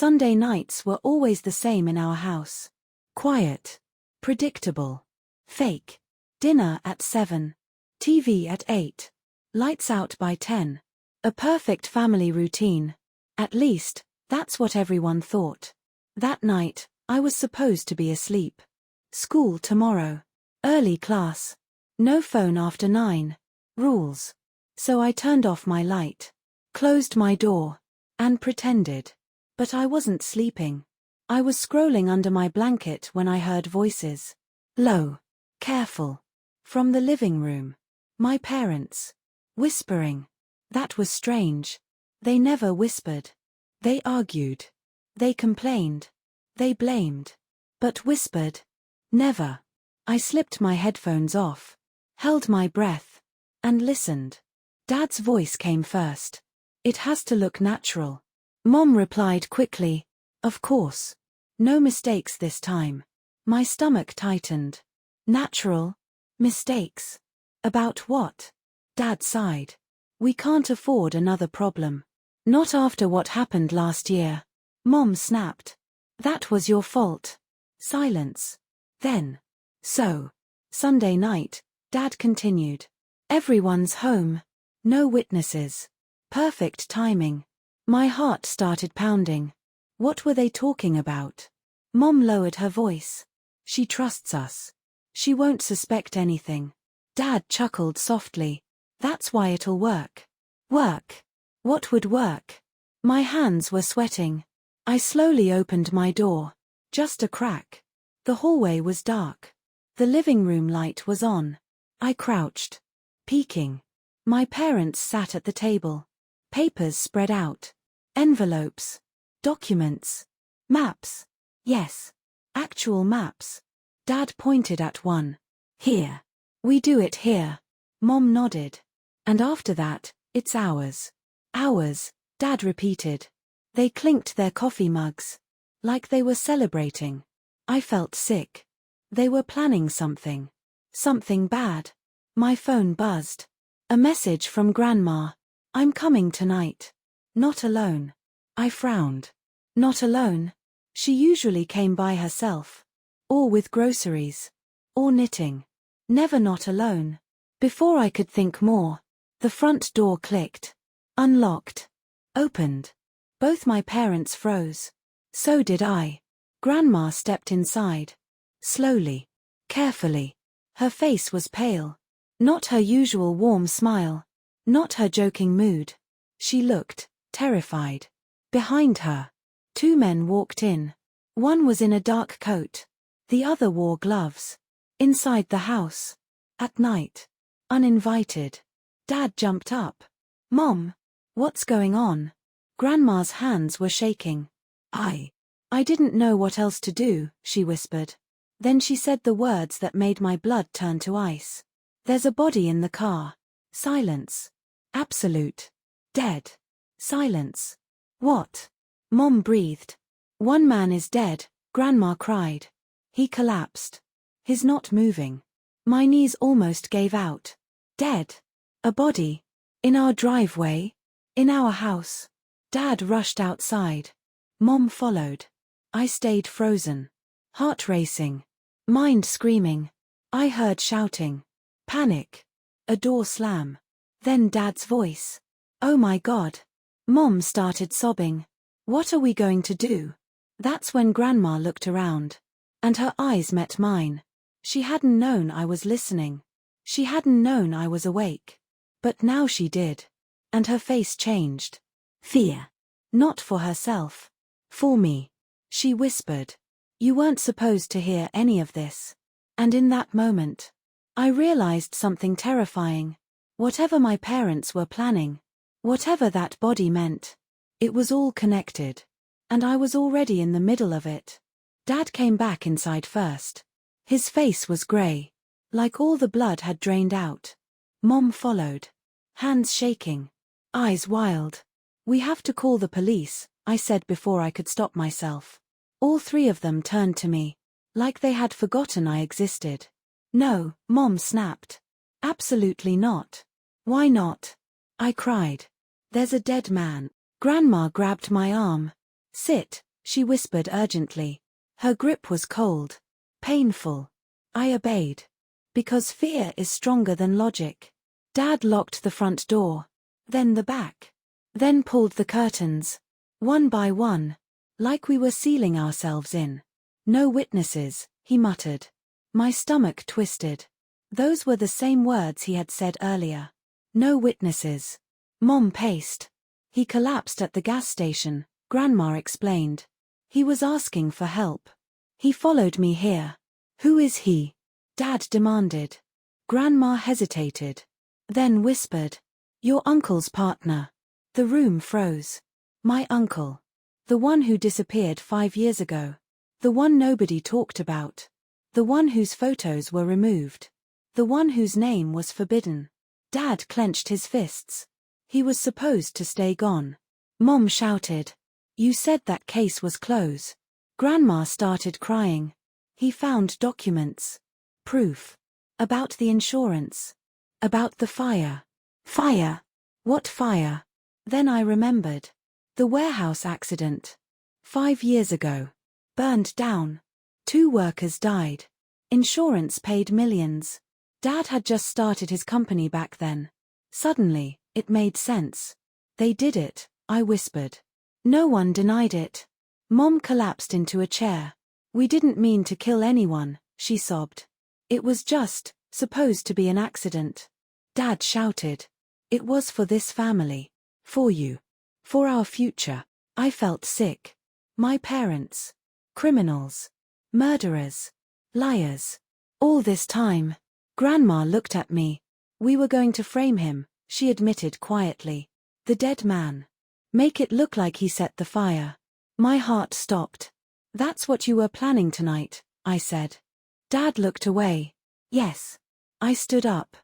Sunday nights were always the same in our house. Quiet. Predictable. Fake. Dinner at 7. TV at 8. Lights out by 10. A perfect family routine. At least, that's what everyone thought. That night, I was supposed to be asleep. School tomorrow. Early class. No phone after 9. Rules. So I turned off my light. Closed my door. And pretended. But I wasn't sleeping. I was scrolling under my blanket when I heard voices. Low. Careful. From the living room. My parents. Whispering. That was strange. They never whispered. They argued. They complained. They blamed. But whispered. Never. I slipped my headphones off. Held my breath. And listened. Dad's voice came first. It has to look natural. Mom replied quickly. Of course. No mistakes this time. My stomach tightened. Natural? Mistakes? About what? Dad sighed. We can't afford another problem. Not after what happened last year. Mom snapped. That was your fault. Silence. Then. So. Sunday night, Dad continued. Everyone's home. No witnesses. Perfect timing. My heart started pounding. What were they talking about? Mom lowered her voice. She trusts us. She won't suspect anything. Dad chuckled softly. That's why it'll work. Work? What would work? My hands were sweating. I slowly opened my door. Just a crack. The hallway was dark. The living room light was on. I crouched. Peeking. My parents sat at the table. Papers spread out. Envelopes. Documents. Maps. Yes. Actual maps. Dad pointed at one. Here. We do it here. Mom nodded. And after that, it's ours. Ours, Dad repeated. They clinked their coffee mugs. Like they were celebrating. I felt sick. They were planning something. Something bad. My phone buzzed. A message from Grandma. I'm coming tonight. Not alone. I frowned. Not alone. She usually came by herself. Or with groceries. Or knitting. Never not alone. Before I could think more, the front door clicked. Unlocked. Opened. Both my parents froze. So did I. Grandma stepped inside. Slowly. Carefully. Her face was pale. Not her usual warm smile. Not her joking mood. She looked terrified. Behind her, 2 men walked in. One was in a dark coat. The other wore gloves. Inside the house. At night. Uninvited. Dad jumped up. Mom. What's going on? Grandma's hands were shaking. I didn't know what else to do, she whispered. Then she said the words that made my blood turn to ice. There's a body in the car. Silence. Absolute. Dead. Silence. What? Mom breathed. One man is dead, Grandma cried. He collapsed. He's not moving. My knees almost gave out. Dead. A body. In our driveway. In our house. Dad rushed outside. Mom followed. I stayed frozen. Heart racing. Mind screaming. I heard shouting. Panic. A door slam. Then Dad's voice. Oh my God. Mom started sobbing. What are we going to do? That's when Grandma looked around. And her eyes met mine. She hadn't known I was listening. She hadn't known I was awake. But now she did. And her face changed. Fear. Not for herself. For me. She whispered. You weren't supposed to hear any of this. And in that moment, I realized something terrifying. Whatever my parents were planning, whatever that body meant, it was all connected. And I was already in the middle of it. Dad came back inside first. His face was gray. Like all the blood had drained out. Mom followed. Hands shaking. Eyes wild. We have to call the police, I said before I could stop myself. All 3 of them turned to me. Like they had forgotten I existed. No, Mom snapped. Absolutely not. Why not? I cried. There's a dead man. Grandma grabbed my arm. Sit, she whispered urgently. Her grip was cold. Painful. I obeyed. Because fear is stronger than logic. Dad locked the front door. Then the back. Then pulled the curtains. One by one. Like we were sealing ourselves in. No witnesses, he muttered. My stomach twisted. Those were the same words he had said earlier. No witnesses. Mom paced. He collapsed at the gas station, Grandma explained. He was asking for help. He followed me here. Who is he? Dad demanded. Grandma hesitated. Then whispered. Your uncle's partner. The room froze. My uncle. The one who disappeared 5 years ago. The one nobody talked about. The one whose photos were removed. The one whose name was forbidden. Dad clenched his fists. He was supposed to stay gone. Mom shouted. You said that case was closed. Grandma started crying. He found documents. Proof. About the insurance. About the fire. Fire? What fire? Then I remembered. The warehouse accident. 5 years ago. Burned down. 2 workers died. Insurance paid millions. Dad had just started his company back then. Suddenly, it made sense. They did it, I whispered. No one denied it. Mom collapsed into a chair. We didn't mean to kill anyone, she sobbed. It was just, supposed to be an accident. Dad shouted. It was for this family. For you. For our future. I felt sick. My parents. Criminals. Murderers. Liars. All this time. Grandma looked at me. We were going to frame him, she admitted quietly. The dead man. Make it look like he set the fire. My heart stopped. That's what you were planning tonight, I said. Dad looked away. Yes. I stood up.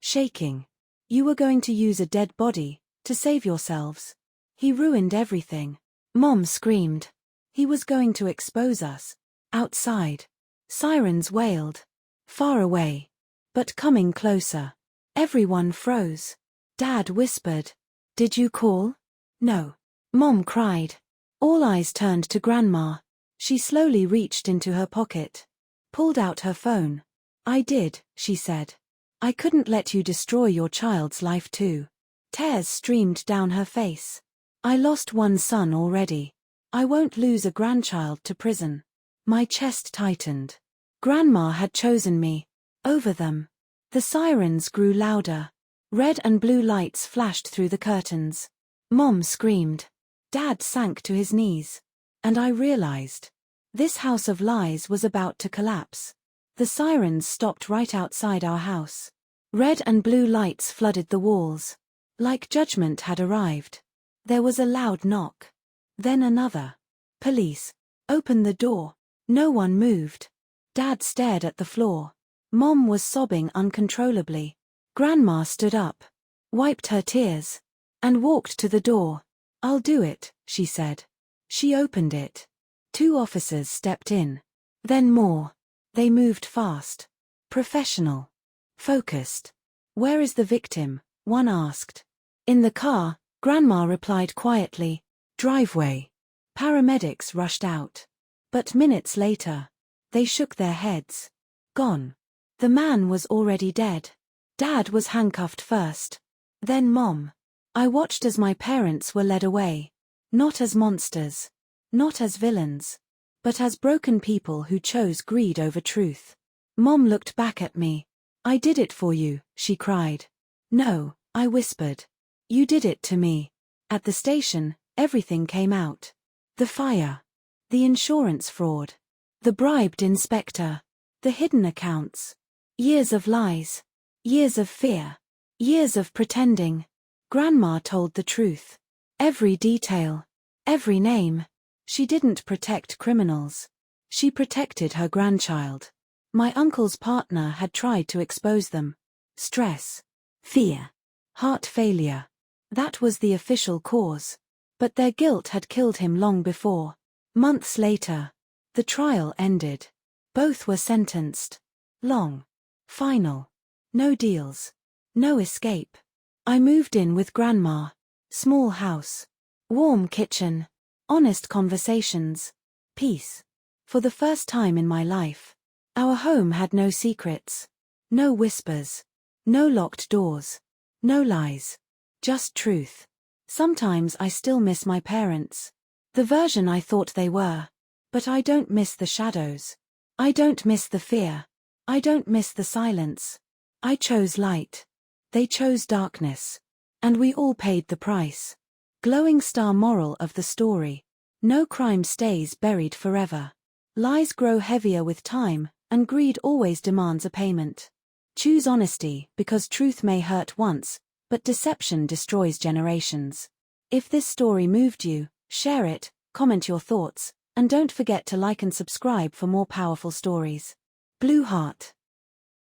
Shaking. You were going to use a dead body, to save yourselves. He ruined everything. Mom screamed. He was going to expose us. Outside. Sirens wailed. Far away. But coming closer. Everyone froze. Dad whispered. Did you call? No. Mom cried. All eyes turned to Grandma. She slowly reached into her pocket. Pulled out her phone. I did, she said. I couldn't let you destroy your child's life too. Tears streamed down her face. I lost one son already. I won't lose a grandchild to prison. My chest tightened. Grandma had chosen me. Over them. The sirens grew louder. Red and blue lights flashed through the curtains. Mom screamed. Dad sank to his knees. And I realized. This house of lies was about to collapse. The sirens stopped right outside our house. Red and blue lights flooded the walls. Like judgment had arrived. There was a loud knock. Then another. Police. Open the door. No one moved. Dad stared at the floor. Mom was sobbing uncontrollably. Grandma stood up. Wiped her tears. And walked to the door. I'll do it, she said. She opened it. 2 officers stepped in. Then more. They moved fast. Professional. Focused. Where is the victim? One asked. In the car, Grandma replied quietly. Driveway. Paramedics rushed out. But minutes later. They shook their heads. Gone. The man was already dead. Dad was handcuffed first. Then Mom. I watched as my parents were led away. Not as monsters. Not as villains. But as broken people who chose greed over truth. Mom looked back at me. I did it for you, she cried. No, I whispered. You did it to me. At the station, everything came out. The fire. The insurance fraud. The bribed inspector. The hidden accounts. Years of lies. Years of fear. Years of pretending. Grandma told the truth. Every detail. Every name. She didn't protect criminals. She protected her grandchild. My uncle's partner had tried to expose them. Stress. Fear. Heart failure. That was the official cause. But their guilt had killed him long before. Months later. The trial ended. Both were sentenced. Long. Final. No deals. No escape. I moved in with Grandma. Small house. Warm kitchen. Honest conversations. Peace. For the first time in my life, our home had no secrets. No whispers. No locked doors. No lies. Just truth. Sometimes I still miss my parents. The version I thought they were. But I don't miss the shadows. I don't miss the fear. I don't miss the silence. I chose light. They chose darkness. And we all paid the price. Glowing star moral of the story. No crime stays buried forever. Lies grow heavier with time, and greed always demands a payment. Choose honesty, because truth may hurt once, but deception destroys generations. If this story moved you, share it, comment your thoughts, and don't forget to like and subscribe for more powerful stories. Blue Heart.